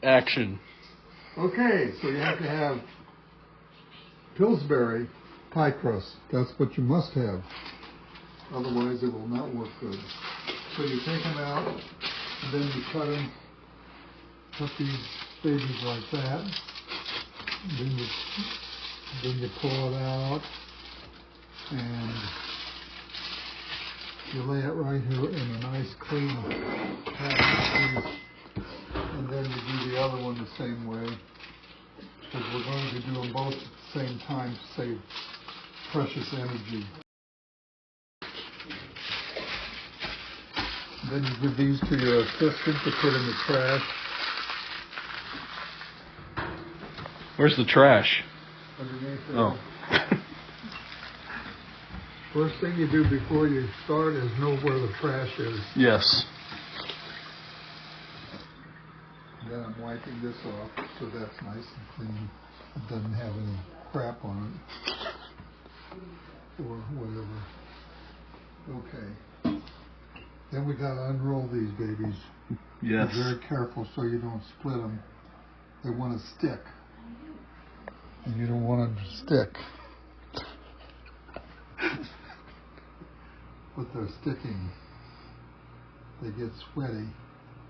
Action. Okay, so you have to have Pillsbury pie crust. That's what you must have. Otherwise it will not work good. So you take them out, and then you cut these babies like that. Then you pull it out, and you lay it right here in a nice clean pattern piece. And then you do the other one the same way, because we're going to do them both at the same time to save precious energy. Then you give these to your assistant to put in the trash. Where's the trash? Underneath there. Oh. First thing you do before you start is know where the trash is. Yes. Then I'm wiping this off so that's nice and clean. It doesn't have any crap on it or whatever. Okay. Then we got to unroll these babies. Yes. Be very careful so you don't split them. They want to stick, and you don't want them to stick. But they're sticking. They get sweaty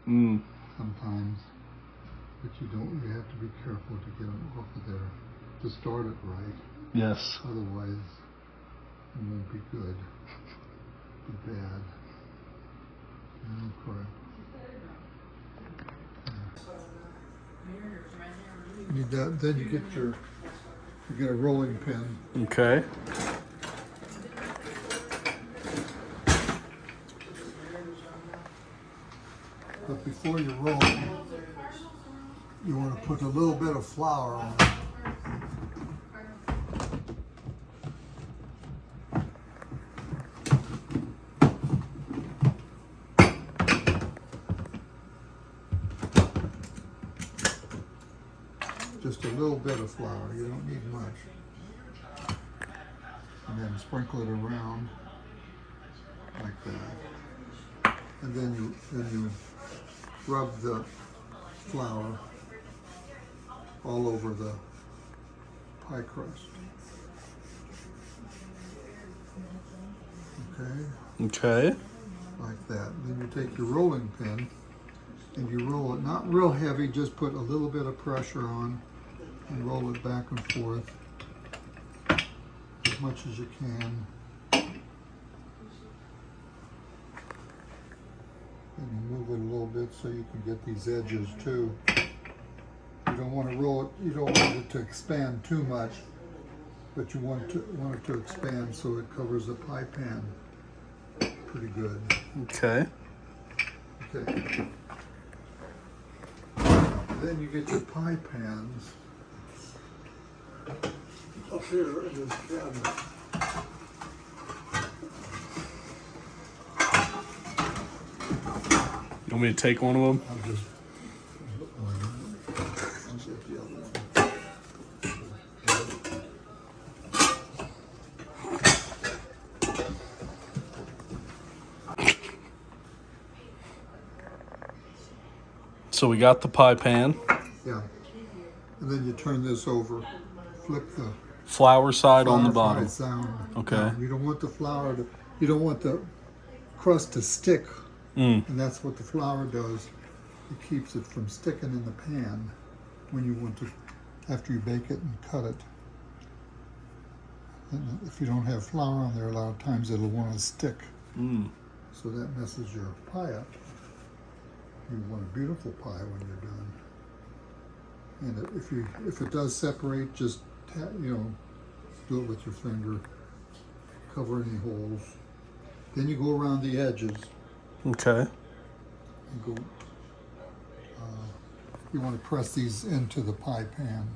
sometimes. But you have to be careful to get them off of there, to start it right. Yes. Otherwise, it won't be good. Be bad. Okay. Then you get a rolling pin. Okay. But before you roll, you want to put a little bit of flour on it. Just a little bit of flour. You don't need much. And then sprinkle it around like that. And then you rub the flour all over the pie crust. Okay? Okay. Like that. Then you take your rolling pin and you roll it, not real heavy, just put a little bit of pressure on and roll it back and forth as much as you can. And you move it a little bit so you can get these edges too. You don't want to roll it, you don't want it to expand too much, but you want it to expand so it covers the pie pan pretty good. Okay. Okay. Then you get your pie pans up here in this cabinet. You want me to take one of them? I'll get the other one. So we got the pie pan. Yeah. And then you turn this over, flip the Flour side on the flour bottom. side down. Okay. Down. You don't want the flour to, you don't want the crust to stick. And that's what the flour does. It keeps it from sticking in the pan when you want to, after you bake it and cut it. And if you don't have flour on there, a lot of times it'll want to stick. So that messes your pie up. You want a beautiful pie when you're done. And if it does separate, just do it with your finger. Cover any holes. Then you go around the edges. Okay. And go. You want to press these into the pie pan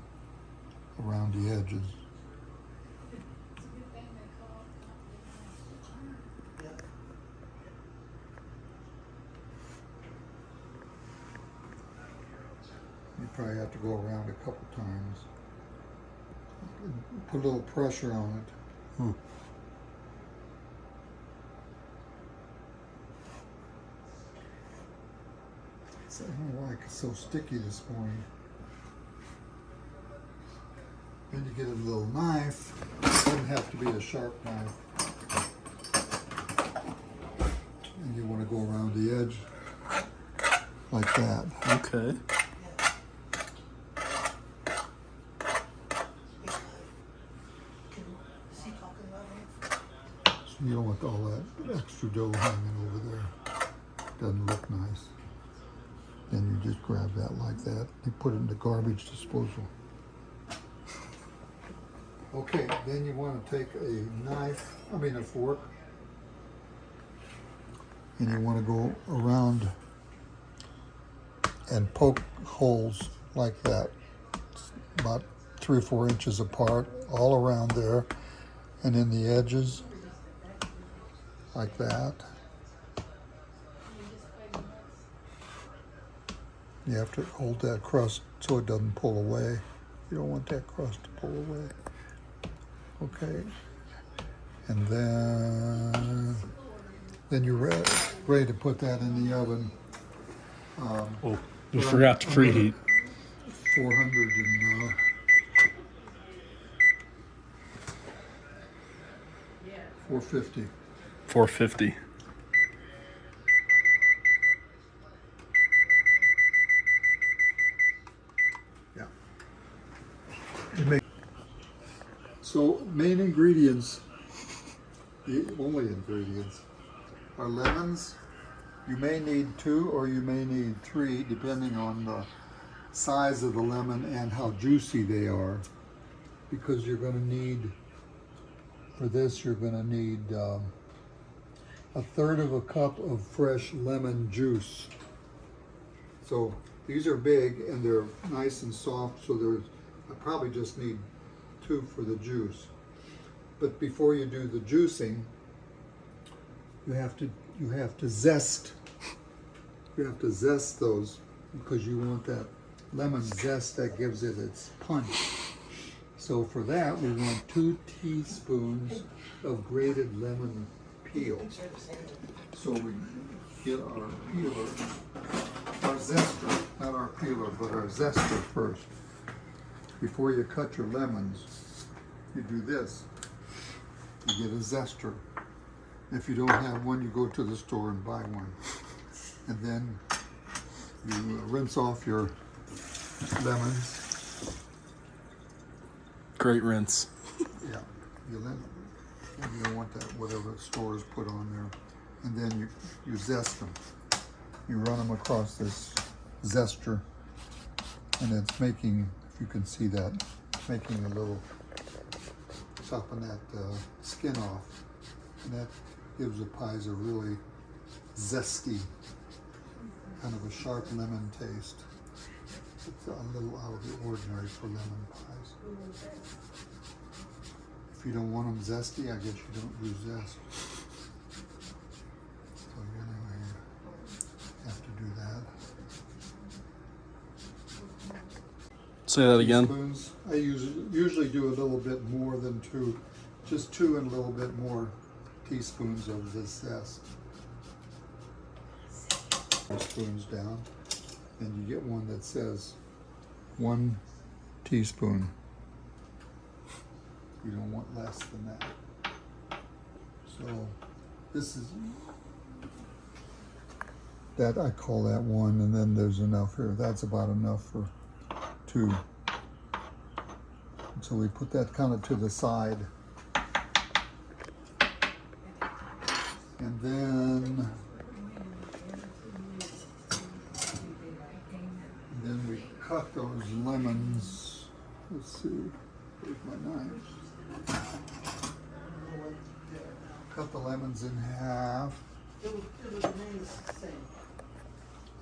around the edges. You probably have to go around a couple times. Put a little pressure on it. So I don't know why I It's so sticky this morning. Then you get a little knife. It doesn't have to be a sharp knife. And you want to go around the edge like that. Okay. So you don't want all that extra dough hanging over there. Doesn't look nice. Then you just grab that like that. You put it in the garbage disposal. Okay, then you want to take a fork, and you want to go around and poke holes like that, about 3 or 4 inches apart, all around there, and in the edges, like that. You have to hold that crust so it doesn't pull away. You don't want that crust to pull away. Okay, and then you're ready to put that in the oven. Oh, we forgot to preheat. 400 and 450. 450. Yeah. So main ingredients, the only ingredients, are lemons. You may need 2 or you may need 3, depending on the size of the lemon and how juicy they are. Because you're going to need, for this, you're going to need 1/3 of a cup of fresh lemon juice. So these are big and they're nice and soft, so I probably just need 2 for the juice. But before you do the juicing, you have to zest. You have to zest those because you want that lemon zest that gives it its punch. So for that, we want 2 teaspoons of grated lemon peel. So we get our peeler, our zester, not our peeler, but our zester first. Before you cut your lemons, you do this. You get a zester. If you don't have one, you go to the store and buy one. And then you rinse off your lemons. Great rinse. Yeah, you don't want that, whatever stores put on there. And then you zest them. You run them across this zester, and it's making, if you can see that, making a little, chopping that skin off. And that gives the pies a really zesty, kind of a sharp lemon taste. It's a little out of the ordinary for lemon pies. If you don't want them zesty, I guess you don't do zest. So anyway, you have to do that. Say that again. Teaspoons. I usually do a little bit more than 2, just 2 and a little bit more teaspoons of this zest. Spoons down, and you get one that says 1 teaspoon. You don't want less than that. So this is that, I call that 1, and then there's enough here. That's about enough for 2. So we put that kind of to the side. And then we cut those lemons. Let's see, where's my knife? Cut the lemons in half.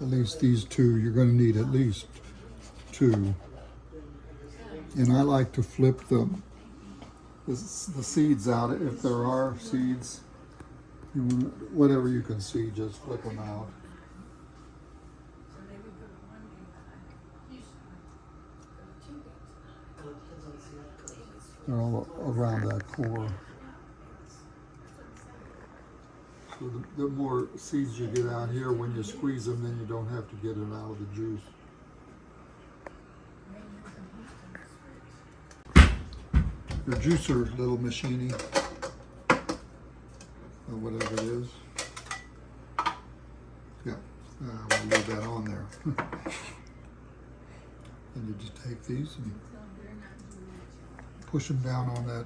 At least these 2, you're going to need at least 2. And I like to flip the seeds out if there are seeds. Whatever you can see, just flip them out. They're all around that core. So the more seeds you get out here, when you squeeze them, then you don't have to get it out of the juice. Your juicer, little machine, or whatever it is. Yeah, we'll leave that on there. And you just take these and push them down on that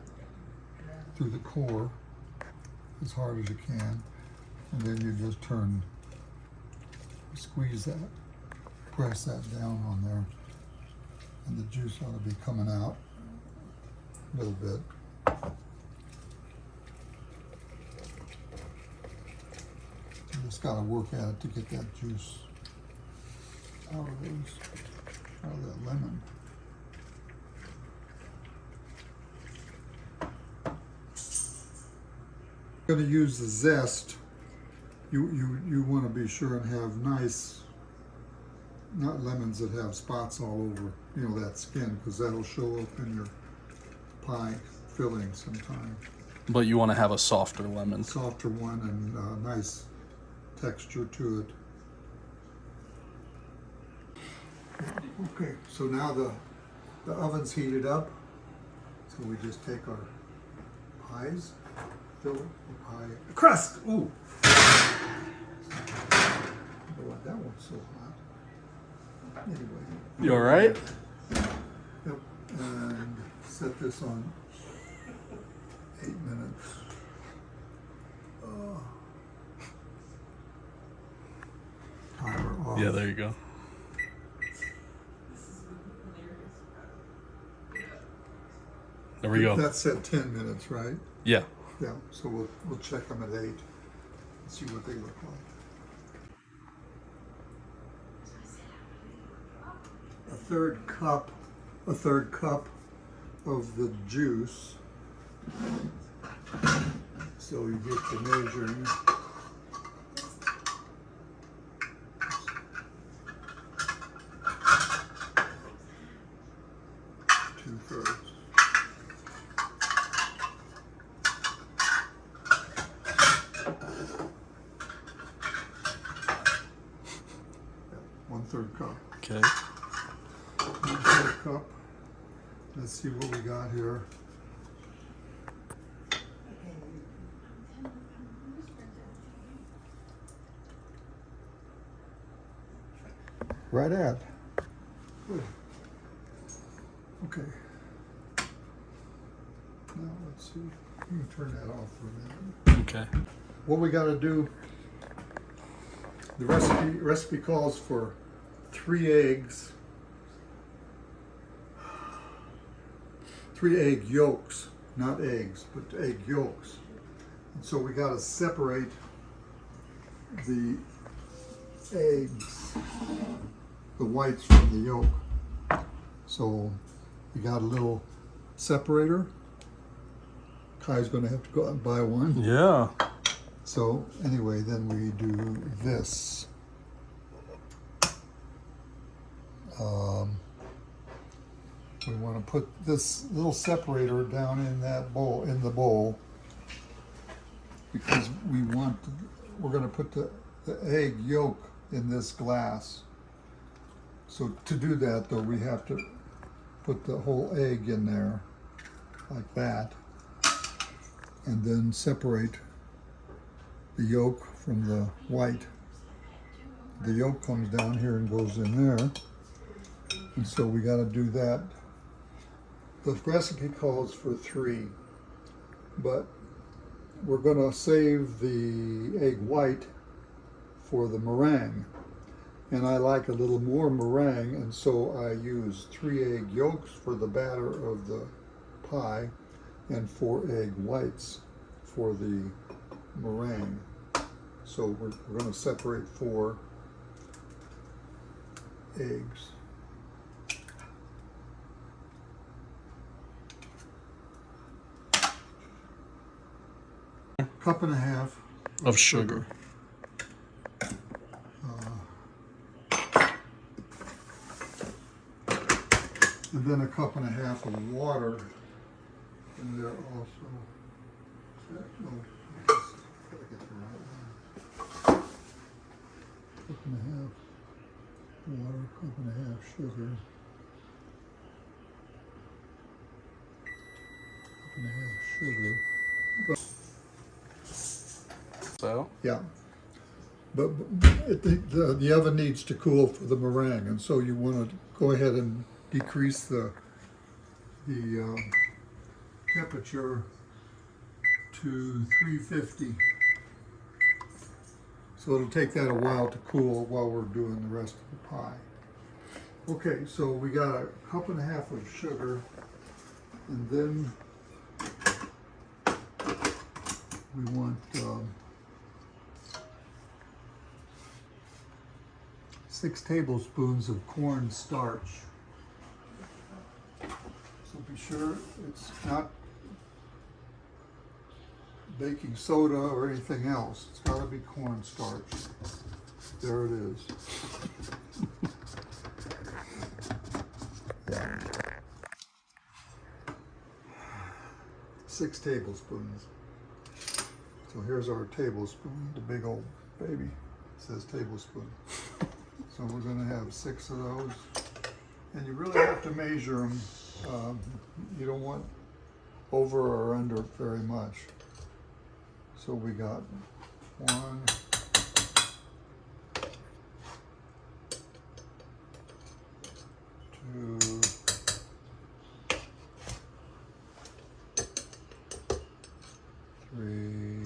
through the core as hard as you can, and then you just squeeze that, press that down on there, and the juice ought to be coming out a little bit. You just got to work at it to get that juice out of that lemon. Going to use the zest. You want to be sure and have nice, not lemons that have spots all over, that skin, because that'll show up in your pie filling sometime. But you want to have a softer lemon. Softer one and nice texture to it. Okay, so now the oven's heated up, so we just take our pies, fill the pie, crust! Ooh! I don't know why that one's so hot. Anyway. You alright? Yep, and set this on 8 minutes. Timer off. Yeah, there you go. There we go. That's at 10 minutes, right? Yeah. Yeah, so we'll check them at 8 and see what they look like. A third cup of the juice. So you get the measuring. 2/3. One-third cup. Okay. 1/3 cup. Let's see what we got here. Right at. Good. Okay. Now let's see. You can turn that off for a minute. Okay. What we got to do, the recipe calls for 3 eggs, 3 egg yolks, not eggs, but egg yolks. And so we got to separate the eggs, the whites from the yolk. So you got a little separator. Kai's going to have to go out and buy one. Yeah. So anyway, then we do this. We want to put this little separator down in that bowl, because we're going to put the egg yolk in this glass. So to do that, though, we have to put the whole egg in there like that, and then separate the yolk from the white. The yolk comes down here and goes in there, and so we got to do that. The recipe calls for 3, but we're going to save the egg white for the meringue, and I like a little more meringue, and so I use 3 egg yolks for the batter of the pie and 4 egg whites for the meringue. So we're going to separate 4 eggs. Cup and a half Of sugar. And then a cup and a half of water in there also. No, gotta get the right one. cup and a half water, cup and a half sugar, cup and a half sugar. So? Yeah. But the oven needs to cool for the meringue, and so you want to go ahead and decrease the temperature to 350. So it'll take that a while to cool while we're doing the rest of the pie. Okay, so we got a cup and a half of sugar, and then we want 6 tablespoons of corn starch. So be sure it's not baking soda or anything else. It's got to be cornstarch. There it is. Yeah. 6 tablespoons. So here's our tablespoon, the big old baby. It says tablespoon. So we're going to have 6 of those. And you really have to measure them. You don't want over or under very much. So we got 1, 2, 3,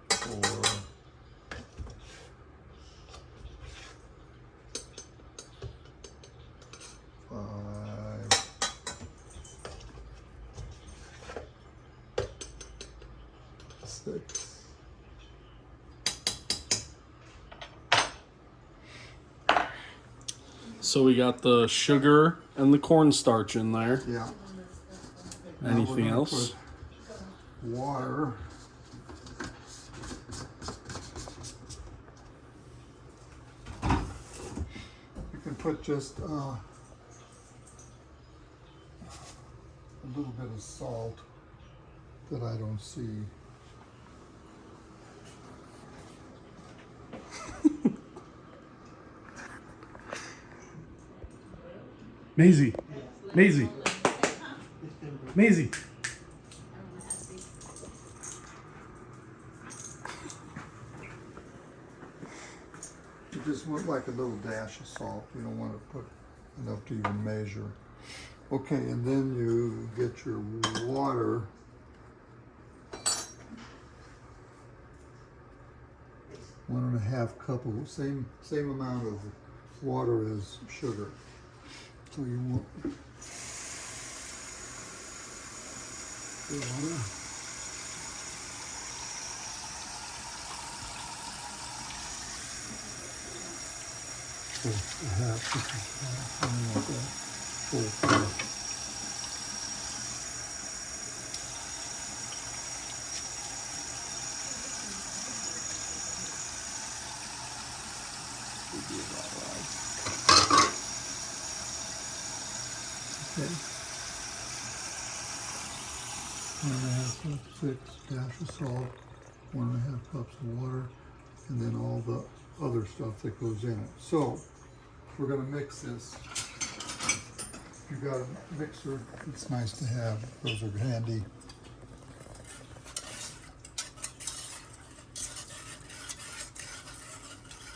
4, 5, 6. So we got the sugar and the cornstarch in there. Yeah. Anything else? Water. You can put just a little bit of salt that I don't see. Maisie. Maisie. Maisie. You just want like a little dash of salt. You don't want to put enough to even measure. Okay, and then you get your water. One and a half cup of same amount of water as sugar. So you want water. A half, something like that. Full cup. Should be about right. Okay. 1 and a half cups, 6 dash of salt, 1 and a half cups of water, and then all the other stuff that goes in it. So we're going to mix this. If you've got a mixer, it's nice to have. Those are handy.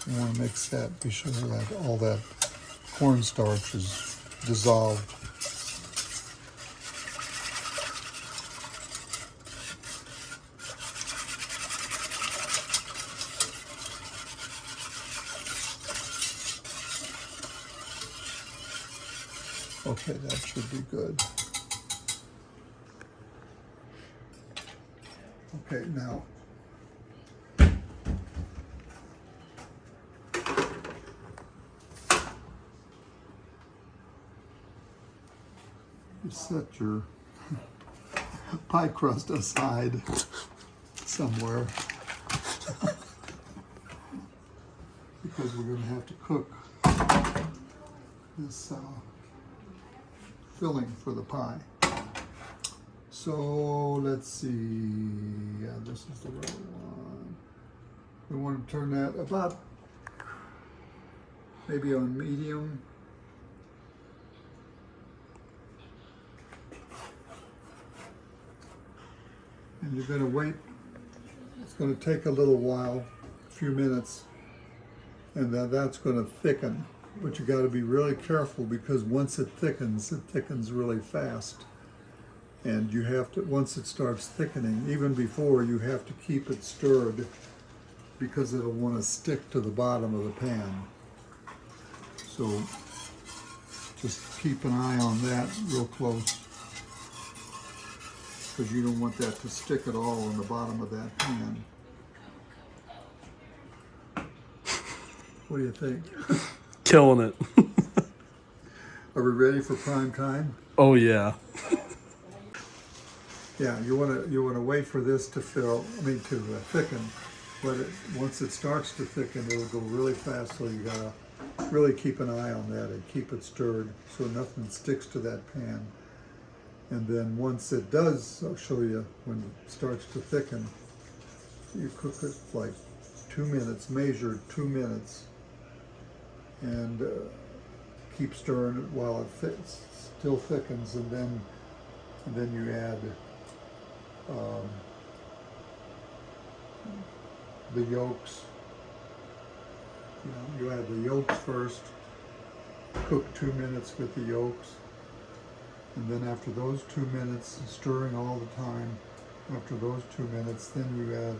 You want to mix that. Be sure that all that cornstarch is dissolved. Okay, that should be good. Okay, now you set your pie crust aside somewhere because we're going to have to cook this filling for the pie. So let's see. Yeah, this is the right one. We want to turn that about maybe on medium. And you're going to wait. It's going to take a little while, a few minutes, and then that's going to thicken. But you got to be really careful because once it thickens really fast. And you have to, once it starts thickening, even before, you have to keep it stirred because it'll want to stick to the bottom of the pan. So just keep an eye on that real close because you don't want that to stick at all on the bottom of that pan. What do you think? Killing it. Are we ready for prime time? Oh yeah. Yeah, you want to wait for this to thicken, but once it starts to thicken, it'll go really fast. So you gotta really keep an eye on that and keep it stirred so nothing sticks to that pan. And then once it does, I'll show you when it starts to thicken. You cook it like 2 minutes, measured 2 minutes, and keep stirring it while it still thickens, and then you add the yolks. You add the yolks first, cook 2 minutes with the yolks, and then after those 2 minutes, stirring all the time, after those 2 minutes, then you add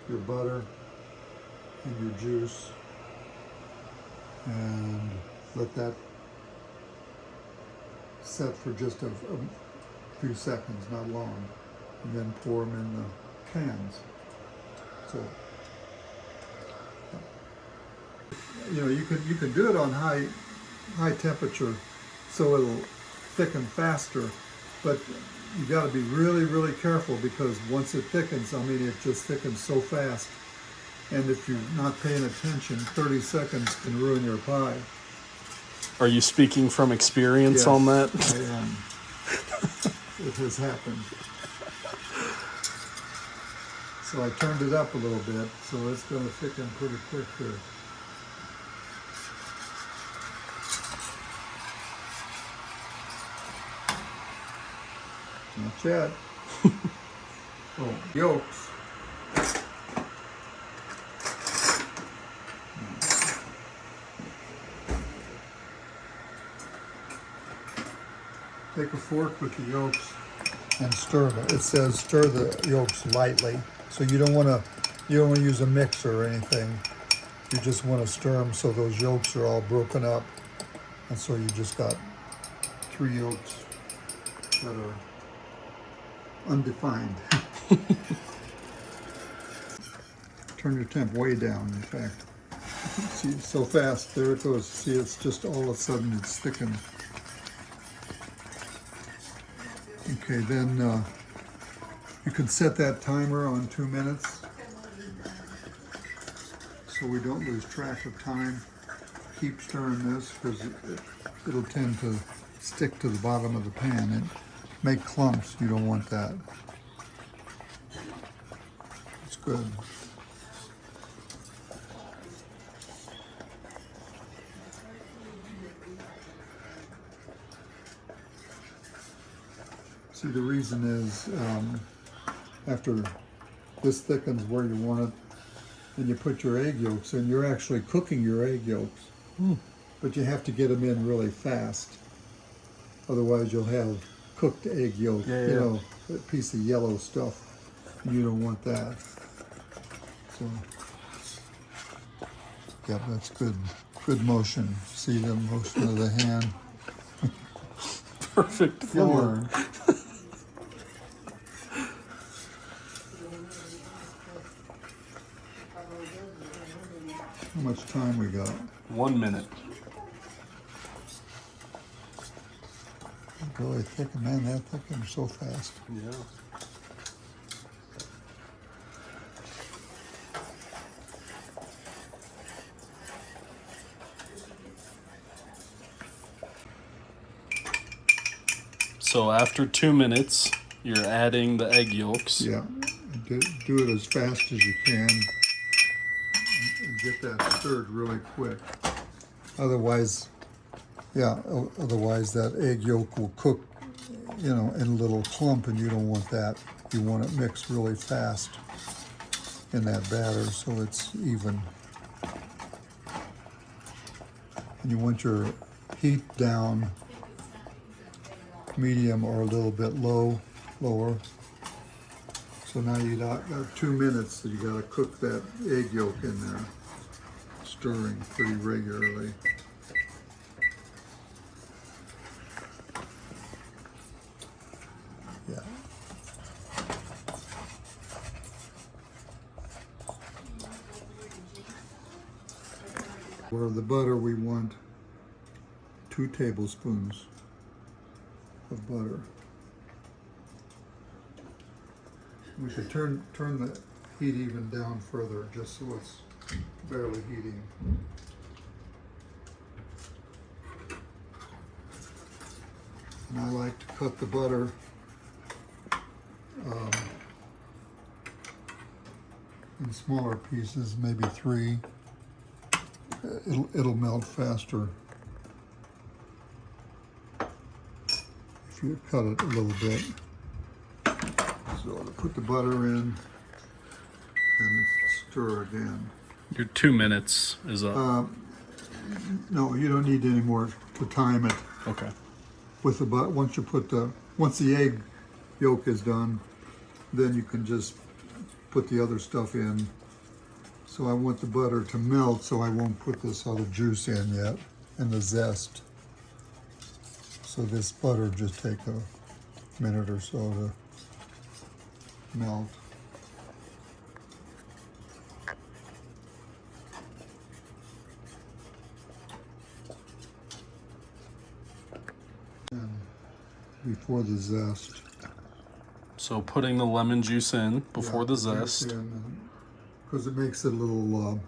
your butter and your juice, and let that set for just a few seconds, not long, and then pour them in the pans. So, you can do it on high temperature, so it'll thicken faster. But you got to be really, really careful because once it thickens, it just thickens so fast. And if you're not paying attention, 30 seconds can ruin your pie. Are you speaking from experience Yes, on that? I am. It has happened. So I turned it up a little bit, so it's going to thicken pretty quick here. Not yet. Oh, yolks. Take a fork with the yolks and stir them. It says stir the yolks lightly, so you don't want to use a mixer or anything. You just want to stir them so those yolks are all broken up, and so you just got 3 yolks that are undefined. Turn your temp way down, in fact. See, so fast, there it goes. See, it's just all of a sudden it's thickened. Okay, then you can set that timer on 2 minutes so we don't lose track of time. Keep stirring this because it'll tend to stick to the bottom of the pan and make clumps. You don't want that. It's good. See, the reason is after this thickens where you want it, and you put your egg yolks in, you're actually cooking your egg yolks. But you have to get them in really fast. Otherwise you'll have cooked egg yolk, a piece of yellow stuff. You don't want that. So, yeah, that's good motion. See the motion of the hand? Perfect form. How much time we got? 1 minute. Really thick, man, that thickens so fast. Yeah. So after 2 minutes, You're adding the egg yolks. Yeah, do it as fast as you can and get that stirred really quick. Otherwise, otherwise that egg yolk will cook, in a little clump, and you don't want that. You want it mixed really fast in that batter so it's even. And you want your heat down medium or a little bit lower. So now you got 2 minutes that you got to cook that egg yolk in there, stirring pretty regularly. Yeah. For the butter, we want 2 tablespoons of butter. We should turn the heat even down further, just so it's barely heating. And I like to cut the butter in smaller pieces, maybe 3. It'll melt faster if you cut it a little bit. So to put the butter in and stir again. Your 2 minutes is up. No, you don't need any more to time it. Okay. With the once the egg yolk is done, then you can just put the other stuff in. So I want the butter to melt, so I won't put this other juice in yet, and the zest. So this butter just take a minute or so to melt. And before the zest. So putting the lemon juice in before the zest. Because it makes it a little,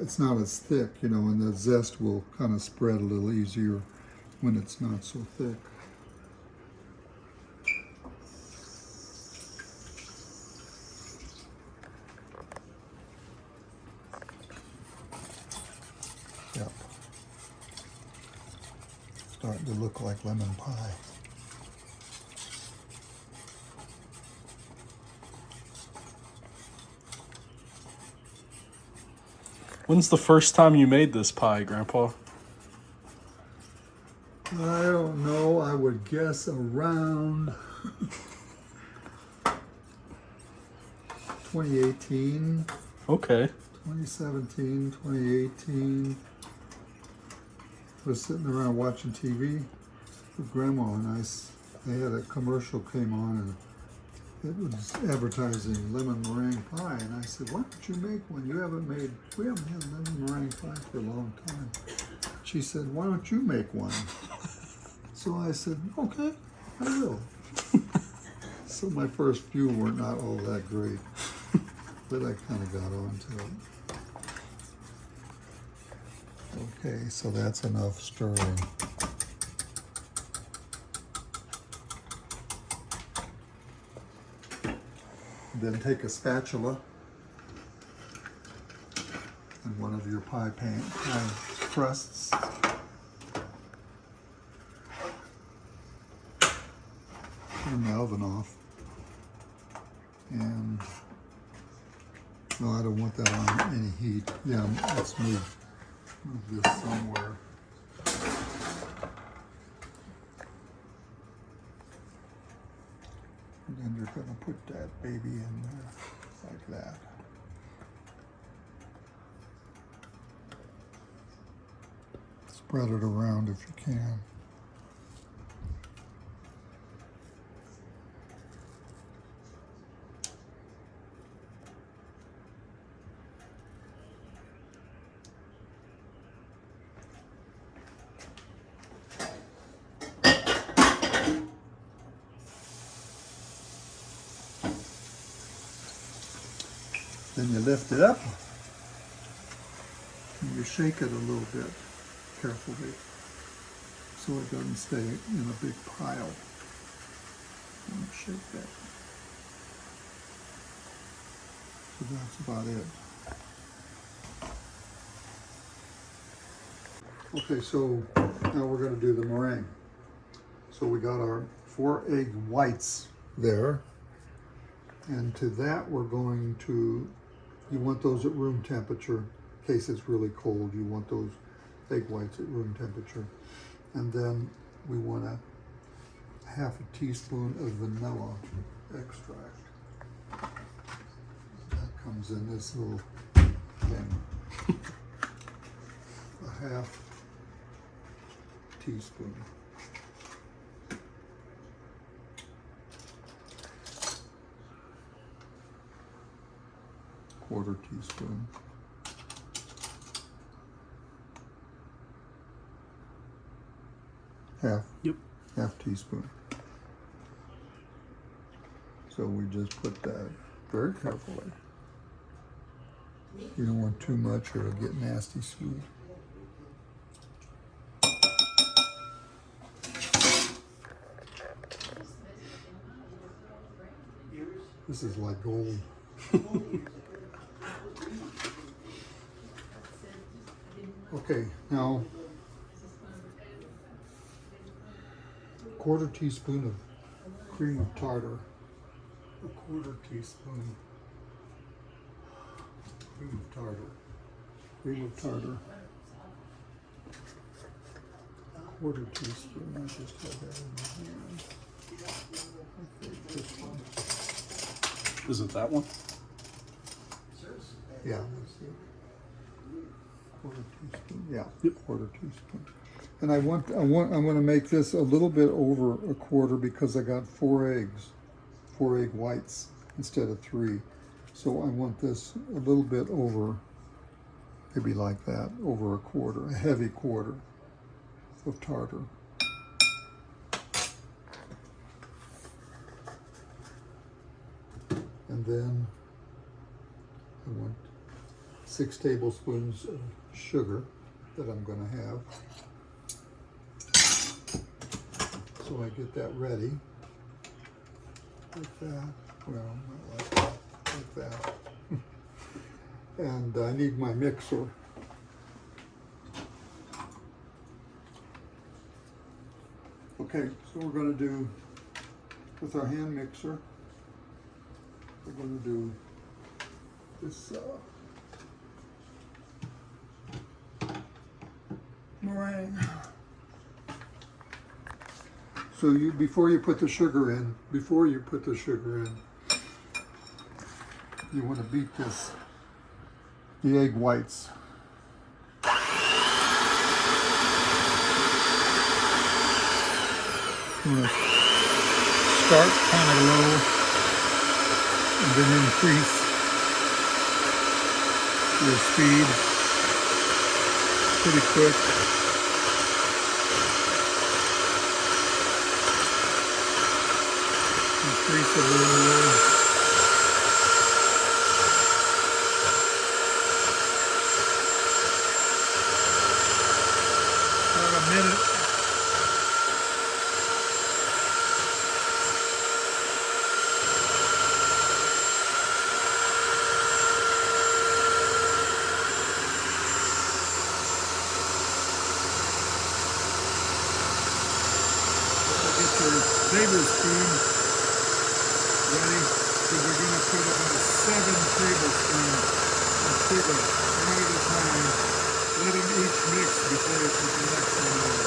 it's not as thick, and the zest will kind of spread a little easier when it's not so thick. Yep. Starting to look like lemon pie. When's the first time you made this pie, Grandpa? I don't know. I would guess around 2018. Okay. 2017, 2018. I was sitting around watching TV with Grandma, and they had a commercial came on, and it was advertising lemon meringue pie, and I said, "Why don't you make one? We haven't had lemon meringue pie for a long time." She said, "Why don't you make one?" So I said, "Okay, I will." So my first few were not all that great, but I kind of got onto it. Okay, so that's enough stirring. Then take a spatula and one of your pie crusts. Turn the oven off. And no, I don't want that on any heat. Yeah, let's move this somewhere. And then you're going to put that baby in there like that. Spread it around if you can. Then you lift it up and you shake it a little bit carefully so it doesn't stay in a big pile. Shake that. So that's about it. Okay, so now we're going to do the meringue. So we got our 4 egg whites there. And to that we're going to, you want those at room temperature. In case it's really cold, you want those egg whites at room temperature. And then we want a half a teaspoon of vanilla extract. That comes in this little thing. A half teaspoon. Quarter teaspoon. Half teaspoon. So we just put that very carefully. You don't want too much or it'll get nasty sweet. This is like gold. Okay, now quarter teaspoon of cream of tartar. A quarter teaspoon cream of tartar. Cream of tartar. Quarter teaspoon. I just have that in my hand. I think this one. Is it that one? Yeah, that's it. Quarter teaspoon. Yeah, quarter teaspoon. And I'm going to make this a little bit over a quarter because I got 4 eggs, 4 egg whites instead of 3. So I want this a little bit over, maybe like that, over a quarter, a heavy quarter of tartar. And then I want 6 tablespoons of sugar that I'm going to have. So I get that ready, like that, well, not like that, like that. And I need my mixer. Okay, so we're going to do, with our hand mixer, we're going to do this meringue. So before you put the sugar in, you want to beat the egg whites. You want to start kind of low and then increase your speed pretty quick. Increase it a little more. About a minute. Get your flavor spoon ready, so we're going to put about 7 tablespoons of sugar, one at a time. Let them each mix before you put the next one in.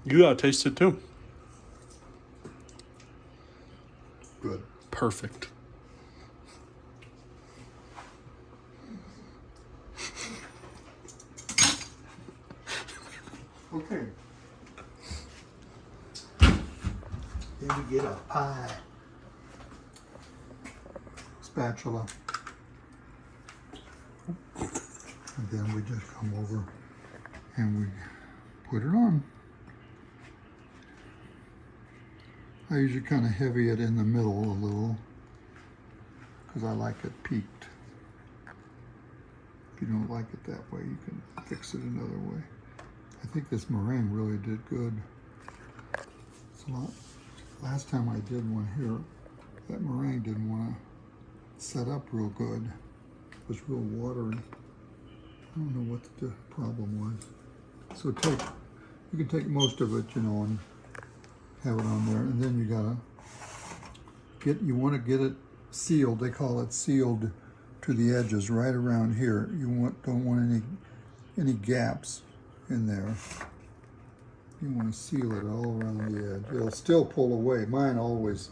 You gotta taste it too. Good. Perfect. Okay. Then we get a pie spatula. And then we just come over and we put it on. I usually kind of heavy it in the middle a little because I like it peaked. If you don't like it that way, you can fix it another way. I think this meringue really did good. It's a lot. Last time I did one here, that meringue didn't want to set up real good. It was real watery. I don't know what the problem was. So you can take most of it, you know, and have it on there, and then you want to get it sealed. They call it sealed to the edges, right around here. You don't want any gaps in there. You want to seal it all around the edge. It'll still pull away. Mine always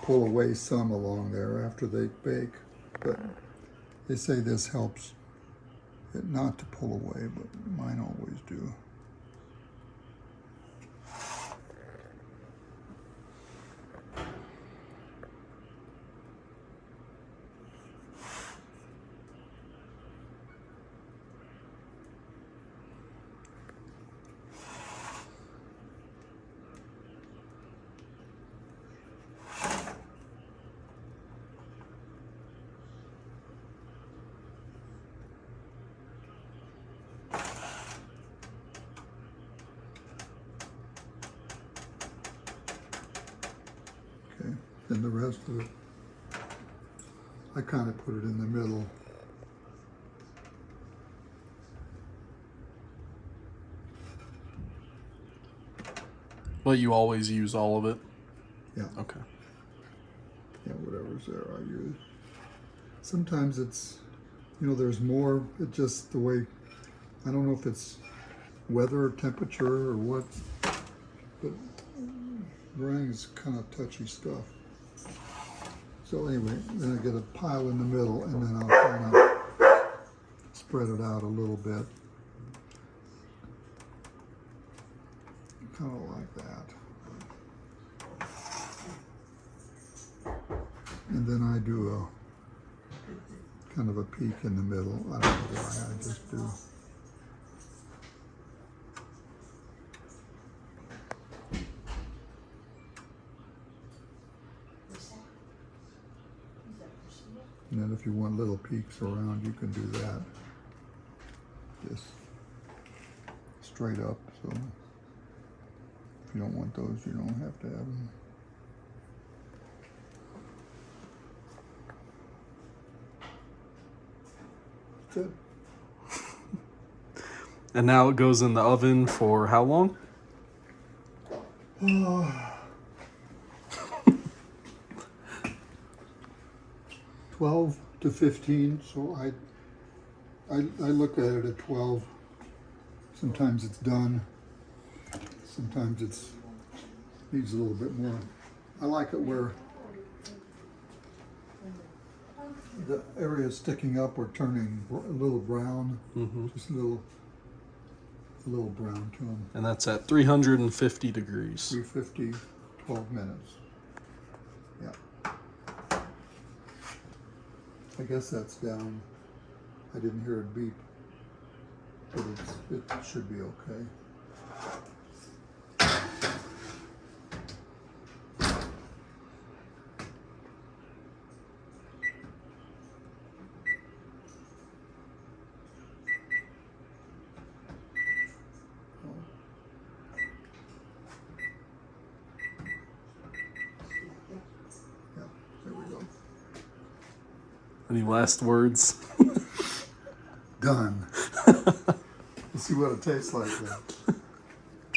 pull away some along there after they bake, but they say this helps it not to pull away, but mine always do. Okay, then the rest of it, I kind of put it in the middle. But you always use all of it? Yeah. Okay. Yeah, whatever's there I use. Sometimes it's, you know, there's more, it just the way, I don't know if it's weather or temperature or what, but meringue is kind of touchy stuff. So anyway, then I get a pile in the middle and then I'll kind of spread it out a little bit. Kind of like that. And then I do a kind of a peak in the middle. I don't know why, I just do. And then if you want little peaks around, you can do that. Just straight up, so if you don't want those, you don't have to have them. Good. And now it goes in the oven for how long? 12 to 15, so I look at it at 12. Sometimes it's done. Sometimes it's needs a little bit more. I like it where the area is sticking up or turning a little brown. Just a little brown to them. And that's at 350 degrees. 350, 12 minutes. Yeah. I guess that's down. I didn't hear it beep, but it should be okay. Yeah, there we go. Any last words? Done. Let's see what it tastes like then.